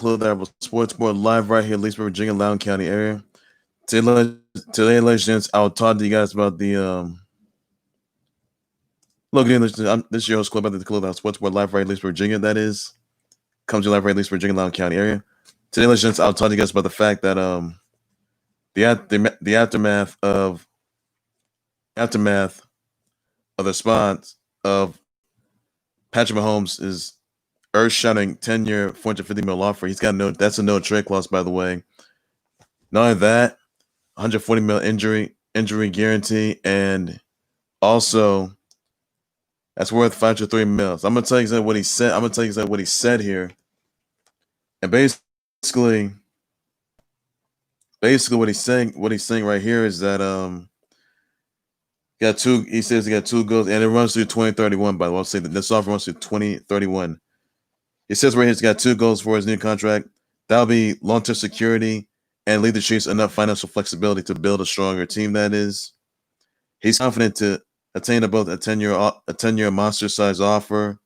Sports Board live right here, Leesburg, Virginia, Loudoun County area. Today, ladies and gents, I'll talk to you guys about the look. This is your host, Club at the Club Sports Board live right here, Leesburg, Virginia. That is comes to live right here, Leesburg, Virginia, Loudoun County area. Today, ladies and gents, I'll talk to you guys about the fact that the aftermath of the response of Patrick Mahomes is earth-shattering 10-year, $450 million offer. He's got that's a no trade clause, by the way. Not only that, $140 million injury guarantee, and also that's worth $503 million. I'm gonna tell you exactly what he said. I'm gonna tell you exactly what he said here, and basically what he's saying right here is that he says he got 2 goals, and it runs through 2031. By the way, I'll say that this offer runs through 2031. He says right here he's got 2 goals for his new contract. That'll be long-term security and leave the Chiefs enough financial flexibility to build a stronger team. That is, he's confident to attain both a 10-year monster-sized offer,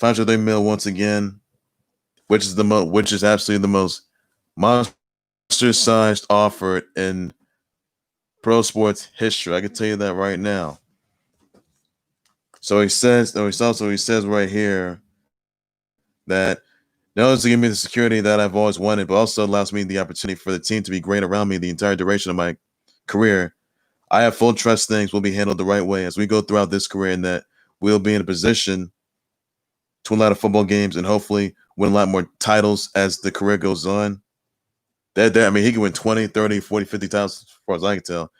$503 million once again, which is absolutely the most monster-sized offer in pro sports history. I can tell you that right now. So he says right here that not only to give me the security that I've always wanted, but also allows me the opportunity for the team to be great around me the entire duration of my career. I have full trust things will be handled the right way as we go throughout this career, and that we'll be in a position to win a lot of football games and hopefully win a lot more titles as the career goes on. I mean, he can win 20, 30, 40, 50,000 as far as I can tell.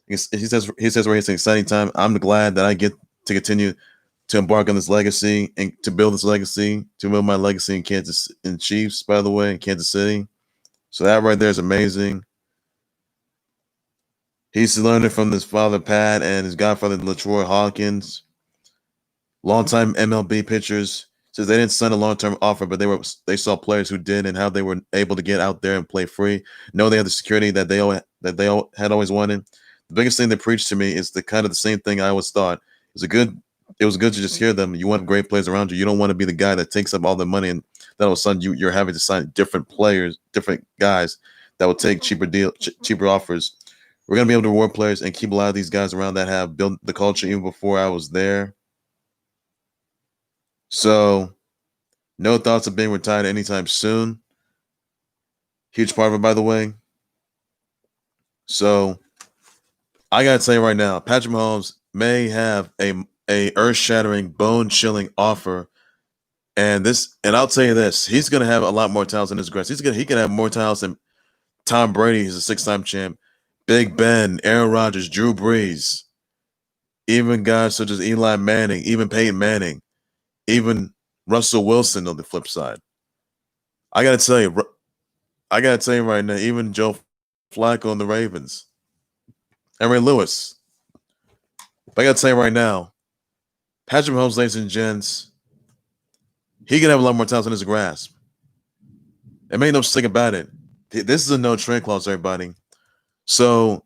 He says right here it's an exciting time. I'm glad that I get to continue to embark on this legacy and to build my legacy in Chiefs, by the way, in Kansas City. So that right there is amazing. He's learning from his father, Pat, and his godfather, LaTroy Hawkins. Longtime MLB pitchers. Says they didn't sign a long-term offer, but they saw players who did and how they were able to get out there and play free. Know they have the security that they all had always wanted. The biggest thing they preached to me is the same thing I always thought. It was good to just hear them. You want great players around you. You don't want to be the guy that takes up all the money and then all of a sudden you're having to sign different players, different guys that will take cheaper offers. We're going to be able to reward players and keep a lot of these guys around that have built the culture even before I was there. So, no thoughts of being retired anytime soon. Huge part of it, by the way. So, I got to tell you right now, Patrick Mahomes may have a earth-shattering, bone-chilling offer. And I'll tell you this, he's going to have a lot more talents in his grass. He can have more talents than Tom Brady, who's a 6-time champ, Big Ben, Aaron Rodgers, Drew Brees, even guys such as Eli Manning, even Peyton Manning, even Russell Wilson on the flip side. I gotta tell you right now, even Joe Flacco on the Ravens, and Ray Lewis. But I gotta tell you right now, Patrick Mahomes, ladies and gents, he can have a lot more talent in his grasp. And make no mistake about it. This is a no trade clause, everybody. So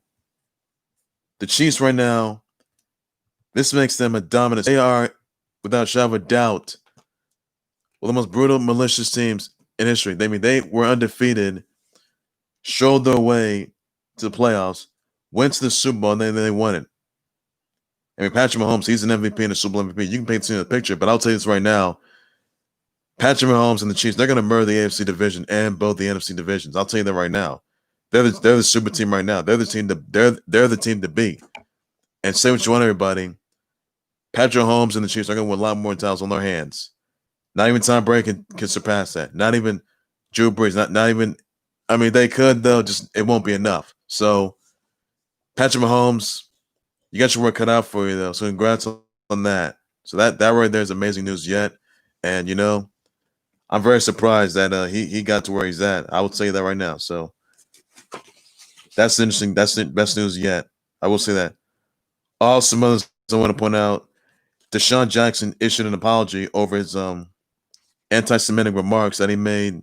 the Chiefs right now, this makes them a dominant. They are, without a shadow of a doubt, one of the most brutal, malicious teams in history. They were undefeated, showed their way to the playoffs, went to the Super Bowl, and then they won it. I mean, Patrick Mahomes, he's an MVP and a Super Bowl MVP. You can paint the picture, but I'll tell you this right now. Patrick Mahomes and the Chiefs, they're going to murder the AFC division and both the NFC divisions. I'll tell you that right now. They're the super team right now. They're the team to beat. And say what you want, everybody. Patrick Mahomes and the Chiefs are going to win a lot more titles on their hands. Not even Tom Brady can surpass that. Not even Drew Brees. Not even. I mean, they could though. Just it won't be enough. So, Patrick Mahomes, you got your work cut out for you though. So, congrats on that. So that right there is amazing news yet. And I'm very surprised that he got to where he's at. I will tell you that right now. So that's interesting. That's the best news yet. I will say that. Also, some others I want to point out. Desean Jackson issued an apology over his anti-Semitic remarks that he made,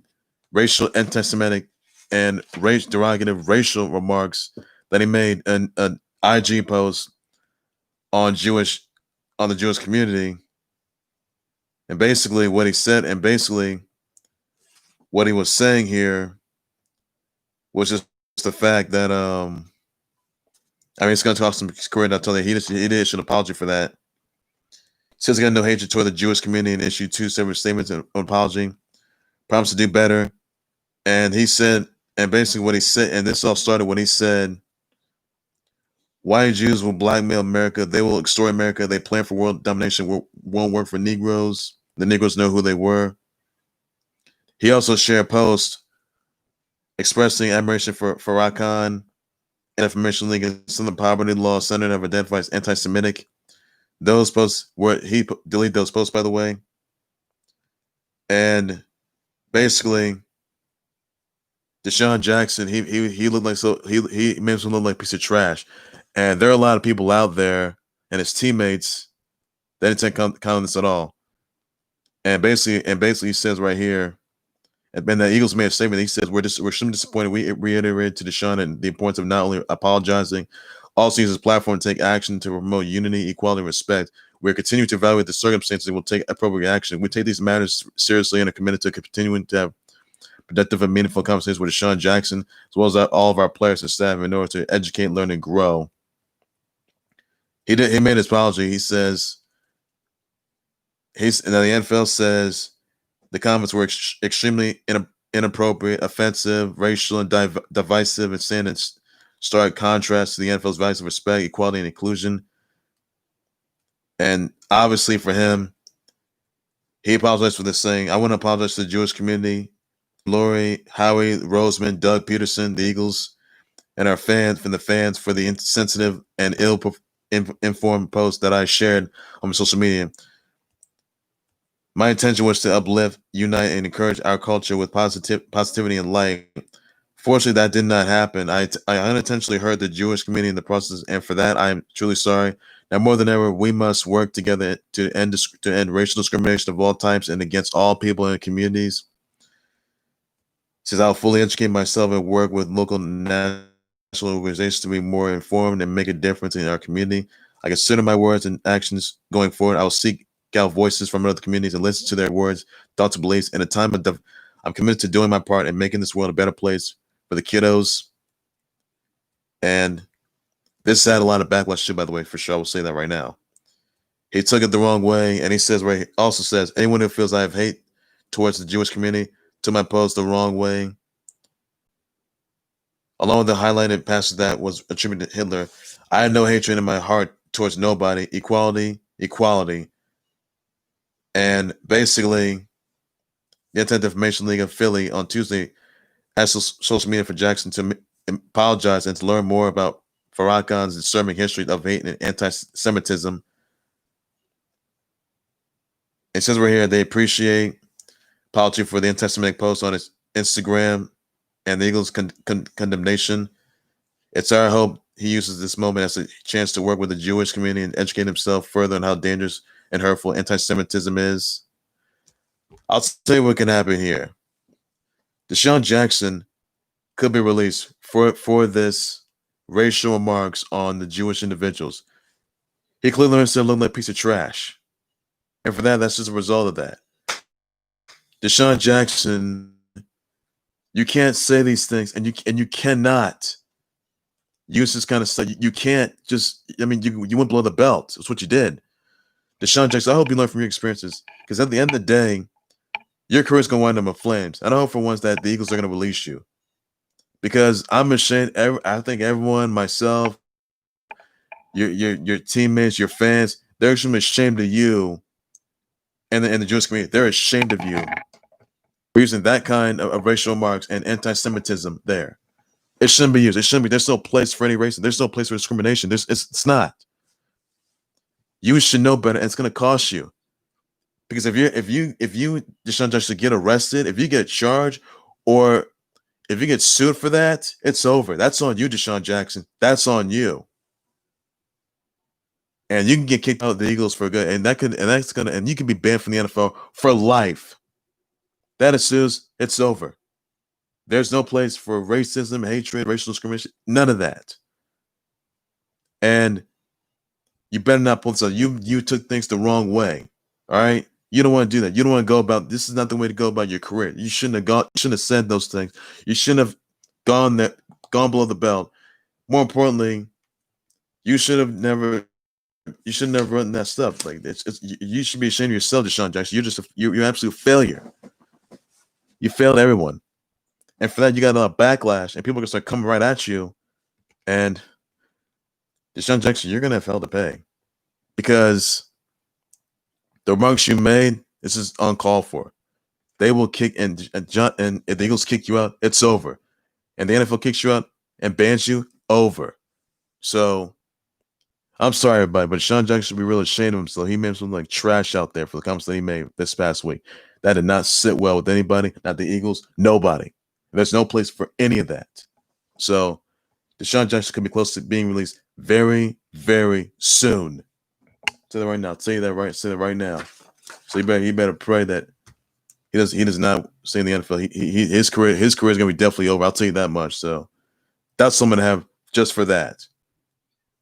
racial anti-Semitic and derogative racial remarks that he made in an IG post on the Jewish community. And basically what he said, what he was saying here was just the fact that I mean, it's going to cost him his career. I'll tell you, he did issue an apology for that. Says he got no hatred toward the Jewish community and issued 2 separate statements and apology. Promised to do better. And he said, and basically what he said, and this all started when he said, white Jews will blackmail America. They will extort America. They plan for world domination. Won't work for Negroes. The Negroes know who they were. He also shared a post expressing admiration for Farrakhan and Information League and some of the poverty law center have identified as anti-Semitic. Those posts were he deleted those posts, by the way. And basically, Desean Jackson, he looked like he made him look like a piece of trash. And there are a lot of people out there and his teammates that didn't take count of this at all. And basically he says right here, and the Eagles made a statement. He says, we're extremely disappointed. We reiterated to Desean and the importance of not only apologizing, also use his platform to take action to promote unity, equality, and respect. We're continuing to evaluate the circumstances and will take appropriate action. We take these matters seriously and are committed to continuing to have productive and meaningful conversations with Desean Jackson, as well as all of our players and staff in order to educate, learn, and grow. He made his apology. He says, and the NFL says, the comments were extremely inappropriate, offensive, racial, and divisive, and stand in stark contrast to the NFL's values of respect, equality, and inclusion. And obviously for him, he apologized for this saying. I want to apologize to the Jewish community, Lori, Howie, Roseman, Doug Peterson, the Eagles, and our fans, for the insensitive and ill-informed post that I shared on social media. My intention was to uplift, unite, and encourage our culture with positivity and light. Fortunately, that did not happen. I unintentionally hurt the Jewish community in the process, and for that, I am truly sorry. Now, more than ever, we must work together to end racial discrimination of all types and against all people and communities. Says I'll fully educate myself and work with local and national organizations to be more informed and make a difference in our community. I consider my words and actions going forward. I will seek out voices from other communities and listen to their words, thoughts, and beliefs. In a time of I'm committed to doing my part and making this world a better place for the kiddos. And this had a lot of backlash too, by the way, for sure. I will say that right now. He took it the wrong way, and he also says, anyone who feels I have hate towards the Jewish community took my post the wrong way. Along with the highlighted passage that was attributed to Hitler, I had no hatred in my heart towards nobody. Equality, equality. And basically, the Anti-Defamation League of Philly on Tuesday asked social media for Jackson to apologize and to learn more about Farrakhan's disturbing history of hate and anti-Semitism. It says right here they appreciate apology for the anti-Semitic post on his Instagram and the Eagles' condemnation. It's our hope he uses this moment as a chance to work with the Jewish community and educate himself further on how dangerous and hurtful anti-Semitism is. I'll tell you what can happen here. Desean Jackson could be released for this racial remarks on the Jewish individuals. He clearly himself looked like a piece of trash. And for that, that's just a result of that. Desean Jackson, you can't say these things, and you cannot use this kind of stuff. You can't just, I mean, you went below the belt. That's what you did. Desean Jackson, I hope you learn from your experiences, because at the end of the day, your career's going to wind up in flames. And I hope for once that the Eagles are going to release you. Because I'm ashamed. I think everyone, myself, your teammates, your fans, they're extremely ashamed of you and the Jewish community. They're ashamed of you for using that kind of racial remarks and anti-Semitism there. It shouldn't be used. It shouldn't be. There's no place for any racism. There's no place for discrimination. It's not. You should know better, and it's going to cost you. Because if you Desean Jackson get arrested, if you get charged, or if you get sued for that, it's over. That's on you, Desean Jackson. That's on you. And you can get kicked out of the Eagles for good, and you can be banned from the NFL for life. That is, it's over. There's no place for racism, hatred, racial discrimination, none of that. And you better not pull this out. You took things the wrong way. All right. You don't want to do that. You don't want to go about. This is not the way to go about your career. You shouldn't have gone. You shouldn't have said those things. You shouldn't have gone below the belt. More importantly, you should have never. You should never run that stuff. Like you should be ashamed of yourself, Desean Jackson. You're an absolute failure. You failed everyone, and for that you got a lot of backlash, and people are gonna start coming right at you. And Desean Jackson, you're gonna have hell to pay because the remarks you made, this is uncalled for. They will kick and if the Eagles kick you out, it's over. And the NFL kicks you out and bans you, over. So I'm sorry, everybody, but Sean Jackson should be really ashamed of himself. He made some like trash out there for the comments that he made this past week. That did not sit well with anybody, not the Eagles, nobody. There's no place for any of that. So Desean Jackson could be close to being released very, very soon. Say that right now. Say that right now. So you better pray that he does not stay in the NFL. His career is gonna be definitely over. I'll tell you that much. So that's someone to have just for that.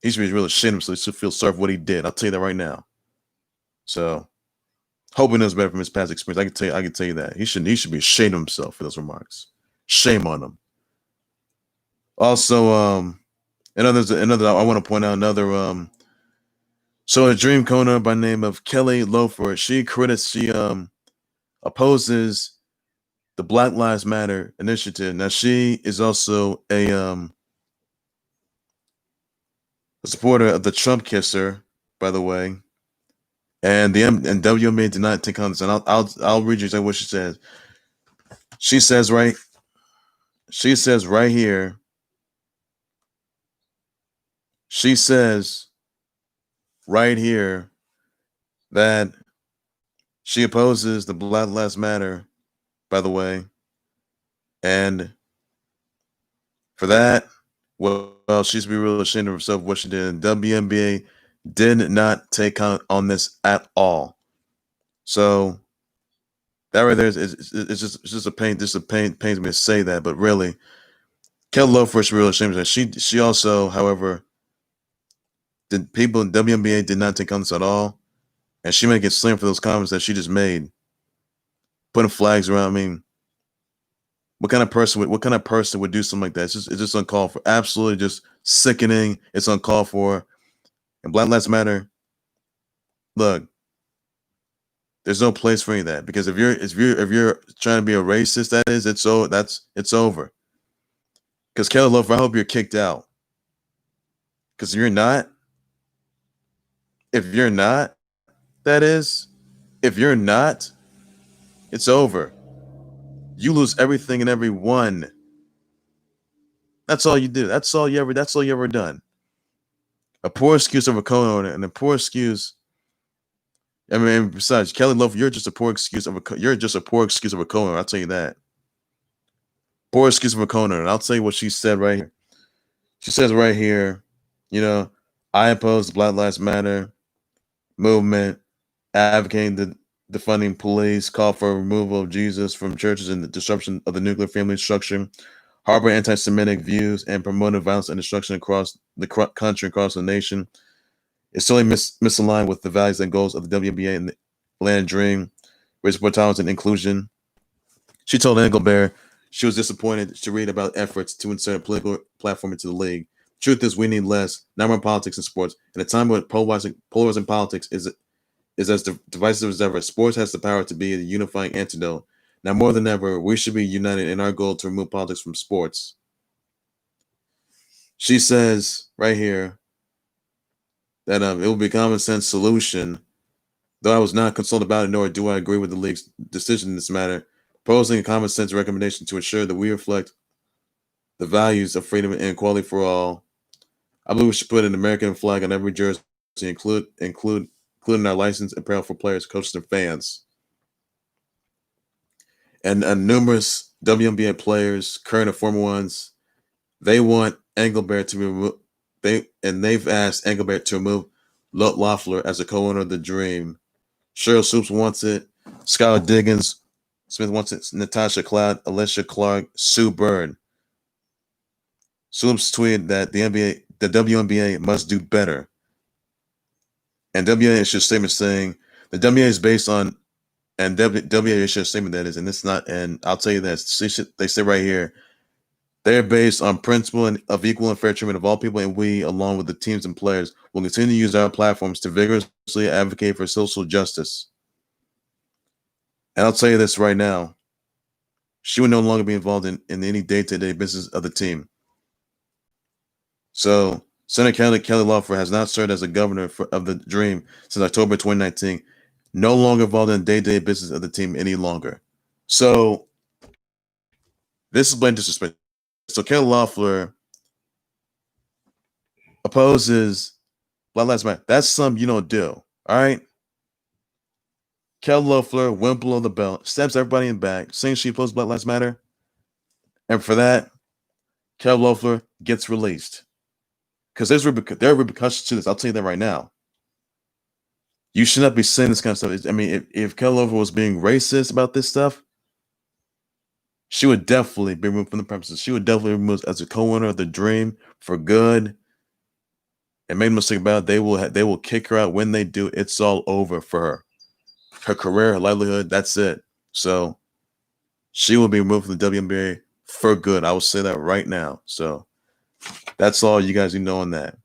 He should be really ashamed of himself. He should feel sorry for what he did. I'll tell you that right now. So hoping knows better from his past experience. I can tell you that. He should be ashamed of himself for those remarks. Shame on him. Also, another I want to point out another so a dream co-owner by name of Kelly Loeffler, she opposes the Black Lives Matter initiative. Now she is also a supporter of the Trump kisser, by the way. And WNBA did not take on this. And I'll read you exactly what she says. She says right here. She says right here that she opposes the Black Lives Matter, by the way. And for that, well, she's be real ashamed of herself what she did. And WNBA did not take on this at all. So that right there is just a pain. Just a pains me to say that, but really, Kelly Loeffler should be real ashamed of that. She also, however, the people in WNBA did not take on this at all, and she may get slammed for those comments that she just made, putting flags around. I mean, what kind of person would do something like that? It's just uncalled for. Absolutely, just sickening. It's uncalled for. And Black Lives Matter. Look, there's no place for any of that, because if you're trying to be a racist, it's over. Because Kelly Loeffler, I hope you're kicked out. Because if you're not, it's over. You lose everything and everyone. That's all you do. That's all you ever done. A poor excuse of a co-owner and a poor excuse. I mean, besides, Kelly Loeffler, you're just a poor excuse of a co-owner. I'll tell you that. Poor excuse of a co-owner. And I'll tell you what she said right here. She says right here, I oppose the Black Lives Matter movement, advocating the defunding police, call for removal of Jesus from churches and the disruption of the nuclear family structure, harbor anti-Semitic views, and promoting violence and destruction across the country, across the nation. It's totally misaligned with the values and goals of the WNBA and the Land Dream, which support tolerance and inclusion. She told Engelbert she was disappointed to read about efforts to insert a political platform into the league. Truth is, we need less, not more politics in sports. In a time when polarizing politics is as divisive as ever, sports has the power to be a unifying antidote. Now more than ever, we should be united in our goal to remove politics from sports. She says right here that it will be a common sense solution, though I was not consulted about it, nor do I agree with the league's decision in this matter, proposing a common sense recommendation to ensure that we reflect the values of freedom and equality for all. I believe we should put an American flag on every jersey, including our licensed apparel for players, coaches, and fans. And numerous WNBA players, current and former ones, they want Engelbert to remove. They've asked Engelbert to remove Loeffler as a co-owner of the Dream. Cheryl Swoops wants it. Skylar Diggins Smith wants it. Natasha Cloud, Alicia Clark, Sue Bird. Swoops tweeted that the WNBA must do better. And WNBA issued a statement saying the WNBA is based on And WA should statement that is, and it's not. And I'll tell you this: they say right here, they are based on principle of equal and fair treatment of all people, and we, along with the teams and players, will continue to use our platforms to vigorously advocate for social justice. And I'll tell you this right now: she would no longer be involved in any day-to-day business of the team. So, Senator Kelly Loeffler has not served as a governor of the Dream since October 2019. No longer involved in day-to-day business of the team any longer. So, this is blatant disrespect. So, Kelly Loeffler opposes Black Lives Matter. That's something you don't do. All right. Kelly Loeffler went below the belt, stabs everybody in the back, saying she opposes Black Lives Matter. And for that, Kelly Loeffler gets released. Because there are repercussions to this. I'll tell you that right now. You should not be saying this kind of stuff. I mean, if Kelly Loeffler was being racist about this stuff, she would definitely be removed from the premises. She would definitely be removed as a co-owner of the Dream for good. And make no mistake about it, they will kick her out. When they do, it's all over for her. Her career, her livelihood, that's it. So she will be removed from the WNBA for good. I will say that right now. So that's all you guys need to know on that.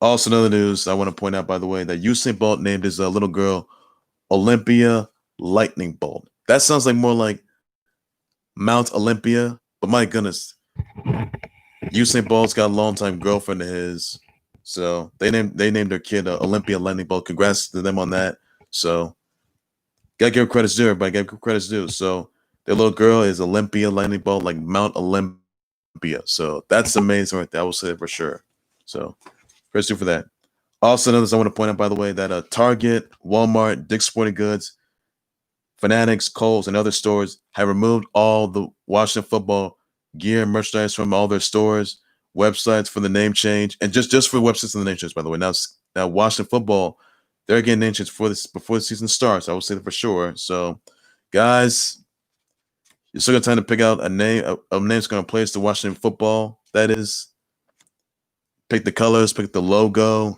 Also, another news I want to point out, by the way, that Usain Bolt named his little girl Olympia Lightning Bolt. That sounds like more like Mount Olympia, but my goodness, Usain Bolt's got a longtime girlfriend of his, so they named their kid Olympia Lightning Bolt. Congrats to them on that. So gotta give credits due, everybody. Gotta give credits due. So their little girl is Olympia Lightning Bolt, like Mount Olympia. So that's amazing right there. I will say it for sure. So credits due for that. Also, another thing I want to point out, by the way, that Target, Walmart, Dick's Sporting Goods, Fanatics, Kohl's, and other stores have removed all the Washington football gear and merchandise from all their stores, websites for the name change, and just for websites and the name change, by the way. Now Washington football, they're getting name change before the season starts. I will say that for sure. So, guys, you're still got time to pick out a name. A name's going to place the Washington football. That is, pick the colors, pick the logo,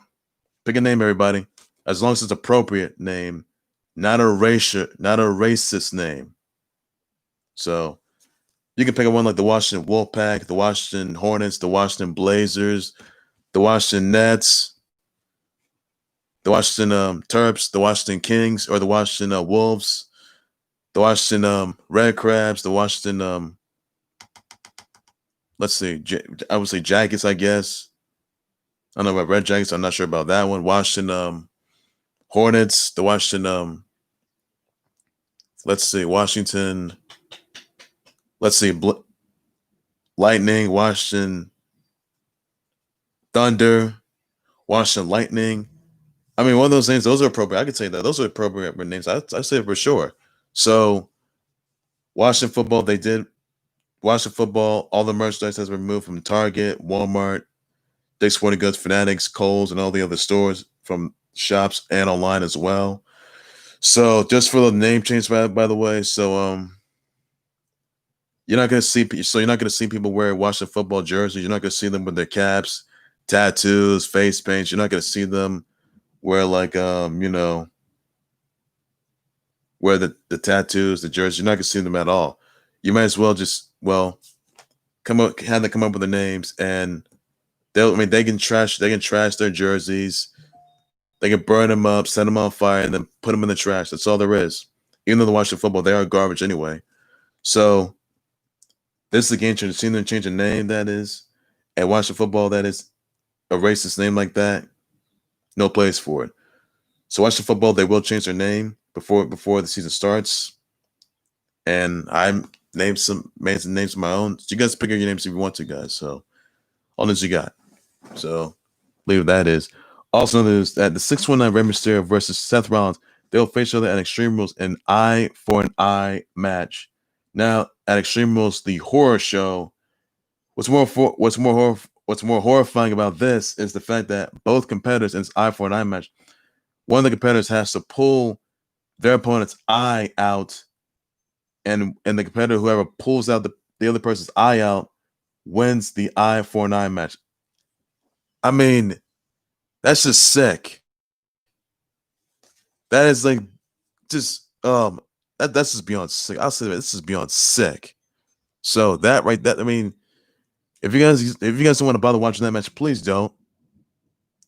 pick a name, everybody. As long as it's appropriate name, not a racist name. So you can pick up one like the Washington Wolfpack, the Washington Hornets, the Washington Blazers, the Washington Nets, the Washington Terps, the Washington Kings, or the Washington Wolves, the Washington Red Crabs, the Washington let's see, I would say Jackets, I guess. I don't know about Red Jackets. I'm not sure about that one. Washington Hornets, the Washington let's see, Washington. Let's see, Lightning, Washington Thunder, Washington Lightning. I mean, one of those names, those are appropriate. I could say that. Those are appropriate names. I say it for sure. So, Washington football, they did. Washington football, all the merchandise has been removed from Target, Walmart, Dick's Sporting Goods, Fanatics, Kohl's, and all the other stores from shops and online as well. So, just for the name change, by the way. So, you're not gonna see people wear Washington football jerseys. You're not gonna see them with their caps, tattoos, face paints. You're not gonna see them wear like wear the tattoos, the jerseys. You're not gonna see them at all. You might as well just have them come up with the names, and they can trash their jerseys. They can burn them up, set them on fire, and then put them in the trash. That's all there is. Even though the Washington football, they are garbage anyway. So this is a game changer. Seeing them change the name, that is, and Washington football, that is a racist name like that. No place for it. So Washington football, they will change their name before the season starts. And I made some names of my own. So you guys pick your names if you want to, guys. So all this you got. So leave that is. Also, there's that the 619 Rey Mysterio versus Seth Rollins. They'll face each other at Extreme Rules, an eye for an eye match. Now at Extreme Rules, the horror show. What's more horrifying about this is the fact that both competitors in this eye for an eye match, one of the competitors has to pull their opponent's eye out, and the competitor, whoever pulls out the other person's eye out, wins the eye for an eye match. I mean, that's just sick. That is like just That's just beyond sick. I'll say that this is beyond sick. So I mean, if you guys don't want to bother watching that match, please don't.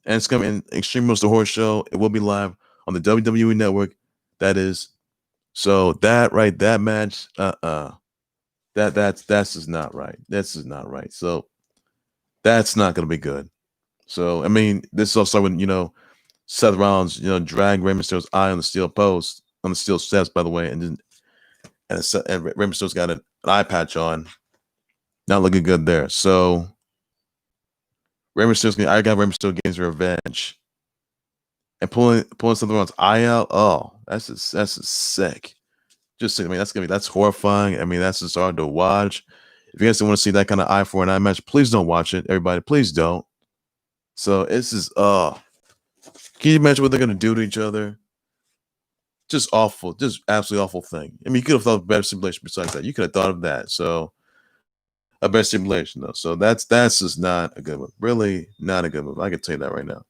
And it's coming in Extreme Rules the Horror Show. It will be live on the WWE Network. That is. So that match, that's just not right. That's just not right. So that's not gonna be good. So I mean, this also when Seth Rollins, drag Rey Mysterio's eye on the steel post, on the steel steps, by the way, and Rey Mysterio's got an eye patch on. Not looking good there. So I got Rey Mysterio getting his revenge. And pulling Seth Rollins' eye out, oh, that's just sick. Just sick. I mean, that's horrifying. I mean, that's just hard to watch. If you guys don't want to see that kind of eye for an eye match, please don't watch it. Everybody, please don't. So it's just can you imagine what they're gonna do to each other? Just awful, just absolutely awful thing. I mean, you could have thought of better simulation besides that. You could have thought of that. So a better simulation though. So that's just not a good move. Really not a good move. I can tell you that right now.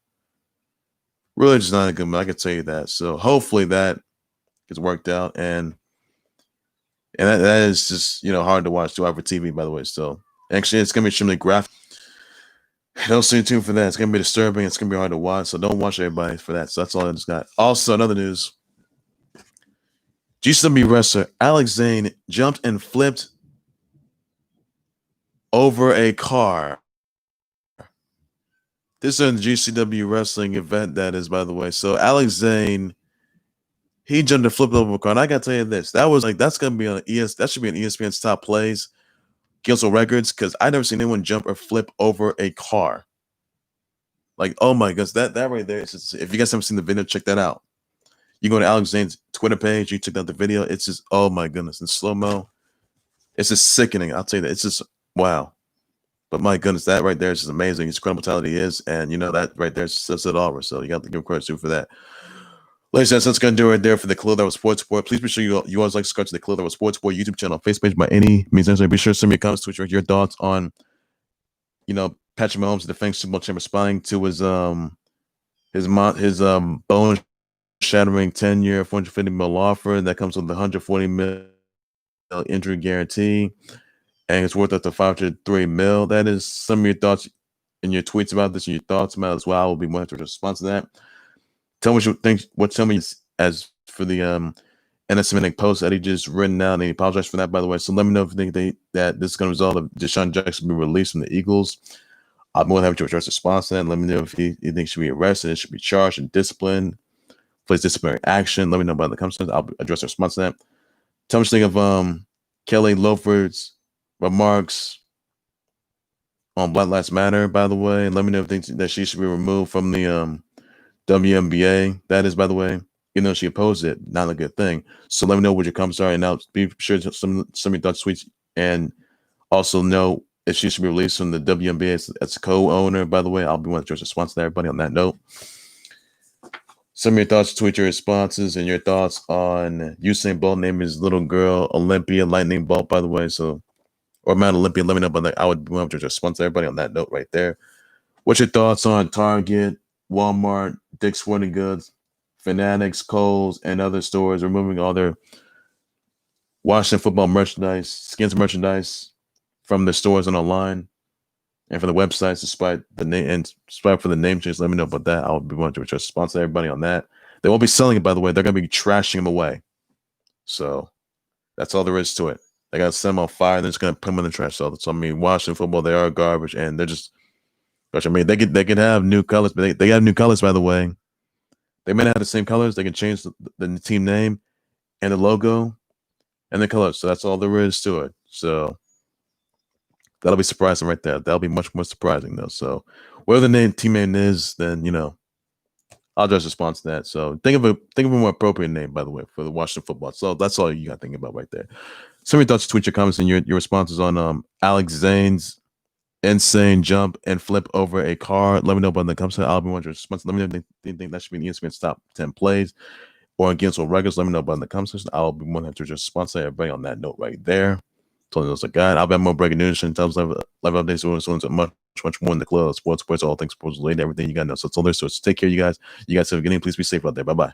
Really just not a good move. I can tell you that. So hopefully that gets worked out, and that is just hard to watch too, for TV, by the way. So actually, it's gonna be extremely graphic. Don't stay tuned for that. It's gonna be disturbing. It's gonna be hard to watch. So don't watch everybody for that. So that's all I just got. Also, another news: GCW wrestler Alex Zane jumped and flipped over a car. This is a GCW wrestling event, that is, by the way. So Alex Zane, he jumped and flipped over a car. And I gotta tell you this: that's gonna be on that should be on ESPN's top plays, Guinness Records, because I never seen anyone jump or flip over a car. Like, oh my goodness, that right there. If you guys haven't seen the video, check that out. You go to Alex Zane's Twitter page, you check out the video. It's just, oh my goodness, in slow-mo. It's just sickening. I'll tell you that. It's just wow. But my goodness, that right there is just amazing. His credibility is, and that right there says it all. So you got to give credit to for that. Ladies and gentlemen, that's going to do it right there for the Clue That Was Sports Report. Please be sure you always like to subscribe to the Clue That Was Sports Report YouTube channel, Facebook by any means necessary. Be sure to send me comments, Twitter, your thoughts on, Patrick Mahomes, the defending Super Bowl champion, responding to his bone-shattering 10-year, $450 million offer that comes with the $140 million injury guarantee, and it's worth up to $503 million. That is some of your thoughts and your tweets about this, and your thoughts about it as well. I will be more to respond to that. Tell me what you think. Tell me as for the anti-Semitic post that he just written out, and he apologized for that, by the way. So let me know if you think that this is going to result of Desean Jackson being released from the Eagles. I'm more than happy to address the response to that. Let me know if he thinks he should be arrested, should be charged and disciplined, face disciplinary action. Let me know about the comments. I'll address the response to that. Tell me what you think of Kelly Loeffler's remarks on Black Lives Matter, by the way. And let me know if you think that she should be removed from the WNBA. That is, by the way, she opposed it. Not a good thing. So let me know what your comments are, and I'll be sure to some of your thoughts, tweets, and also know if she should be released from the WNBA as a co-owner. By the way, I'll be one to response to everybody on that note. Some of your thoughts, tweet your responses, and your thoughts on Usain Bolt naming his little girl Olympia Lightning Bolt, by the way. So, or Mount Olympia, let me know about that. I would be one to response to everybody on that note right there. What's your thoughts on Target, Walmart, Dick's Sporting Goods, Fanatics, Kohl's, and other stores removing all their Washington football merchandise, skins merchandise from the stores and online, and for the websites, despite the name and despite for the name change? Let me know about that. I'll be wanting to respond to everybody on that. They won't be selling it, by the way. They're going to be trashing them away. So that's all there is to it. They got to set them on fire, and they're just going to put them in the trash. So I mean, Washington football, they are garbage, and they're just. I mean, they could have new colors, but they have new colors, by the way. They may not have the same colors. They can change the team name and the logo and the colors. So that's all there is to it. So that'll be surprising right there. That'll be much more surprising, though. So whatever the team name is, then I'll just respond to that. So think of a more appropriate name, by the way, for the Washington football. So that's all you got to think about right there. Some of your thoughts, tweet your comments, and your responses on Alex Zane's insane jump and flip over a car. Let me know about the comments. I'll be one to respond. Let me know if you think that should be in ESPN's top 10 plays or in Guinness Records. Let me know about in the comments. I'll be one to just sponsor everybody on that note right there. Totally knows a guy. I'll have more breaking news and times live updates. So much more in the club, sports, all things sports related, everything you got to know. So it's all there. So take care, you guys. You guys have a good evening. Please be safe out there. Bye bye.